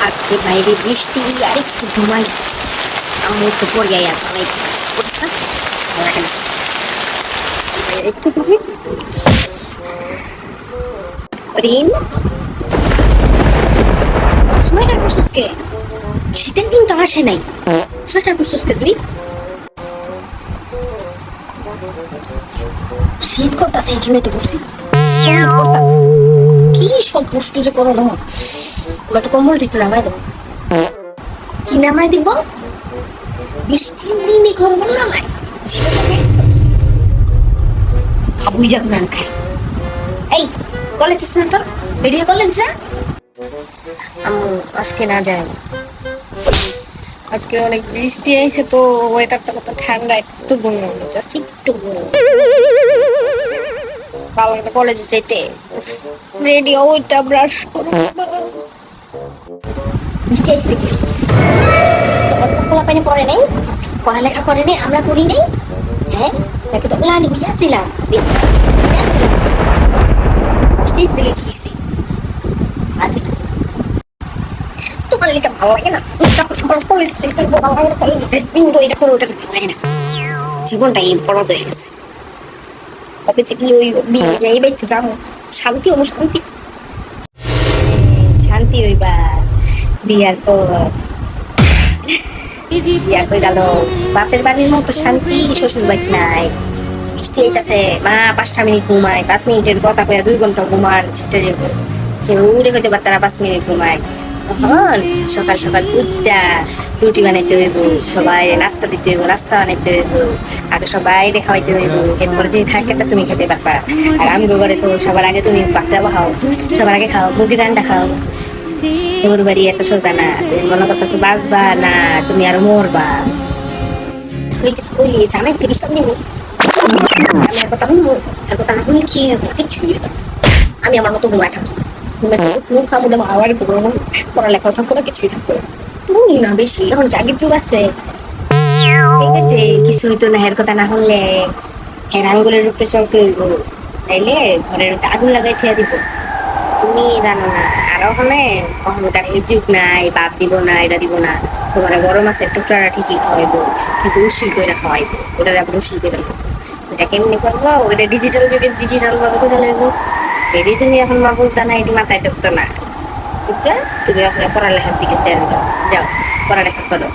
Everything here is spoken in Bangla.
আজকে বাইরে বৃষ্টি আর একটু ঘুমাই। আমি একটু পড়ে আছে অনেক একটু ঘুমি। রিন, সোয়েটার পরছিস কে? শীতের দিন তো আসে নাই, সোয়েটার পরছিস কে তুই? শীত করতেছে এই জন্যই তো পড়ছি। কি সব প্রশ্ন যে করো না, একটু কম্বলটা একটু নামাই দেবো। কি নামাই দিব? বৃষ্টির দিনে কম্বল নামাই? ভাবুই যাক ম্যাম খাই। এই কলেজ সেন্টার ভিডিও কলেজ যা। আজকে না যাই, আজকে অনেক বৃষ্টি আইছে তো ওয়েদারটা কত ঠান্ডা, একটু ঘুমো জাস্ট একটু ঘুমো। ভালো লাগে কলেজে যেতে। রেডি ওইটা ব্রাশ করো। বৃষ্টি আইছে দেখি তো অল্প পোলা পানি পড়ে নেই, পড়ালেখা করে নেই, আমরা করি নেই। হ্যাঁ দেখে তো প্লানিং আসছিলাম স্টেজ থেকে খেয়েছি। আজ তোমার এটা ভালো লাগে না? জীবনটা এই বড় হয়ে গেছে। কবে যে কি ওই এই বাড়িতে যাবো, শান্তি হবো, শান্তি শান্তি হইবা বিয়ার পর। বিয়া করে গেল বাপের বাড়ির মতো শান্তি শ্বশুর বাড়ি নাই। বৃষ্টি আইতাছে, মা 5টা মিনিট ঘুমায়, 5 মিনিটের কথা কয়া 2 ঘন্টা ঘুমান ছিটে যাবো। কেউ উড়ে হইতে পারত না 5 মিনিট ঘুমায়। তখন সকাল সকাল উঠটা রুটি বানাইতে হইব, সবাই নাস্তা দিতে হইব, নাস্তা বানাইতে হইব, আগে সবাই খাওয়াইতে হইব। এরপরে যদি থাকে তা তুমি খেতে পারবা। আর আমগো ঘরে তো সবার আগে তুমি বাকরা খাও, সবার আগে খাও, মুরগি রান্না খাও। তোর বাড়ি এত সোজা না, তুমি মনে করতেছো বাঁচবা না, তুমি আর মরবা। জামাই থেকে বিশ্বাস নিব, আমি আর কথা শুনবো, আর কথা না শুনলে কি কিচ্ছু আমি আমার মতো ঘুমায় থাকি। খাবো দেবো আবার ঘুমাবো, পড়ালেখাও থাকতো না, কিছুই থাকতো না। তুমি না বেশি এখন কি আগের যুগ আছে? ঠিক আছে, কিছু হইতো না হের কথা না শুনলে, হের আঙ্গুলের উপরে চলতে হইব, তাইলে ঘরের আগুন লাগাই ছেড়ে দিব। তুমি জানো না, আর ওখানে কখনো তার এই যুগ নাই, বাদ দিব না, এটা দিব না। তোমার বড় মাছের টুকরাটা ঠিকই খাওয়াইবো, কিন্তু উশিল করে খাওয়াইবো, ওটার আবার উশিল করে ওটা কেমনি করবো? ওটা ডিজিটাল যুগে ডিজিটাল ভাবে করে নেবো। এটাই তুমি এখন মা বুঝতে না, এটি মাথায় ঢুকতো না। বুঝছো? তুমি এখন পড়ালেখার দিকে যাও, পড়ালেখা করো।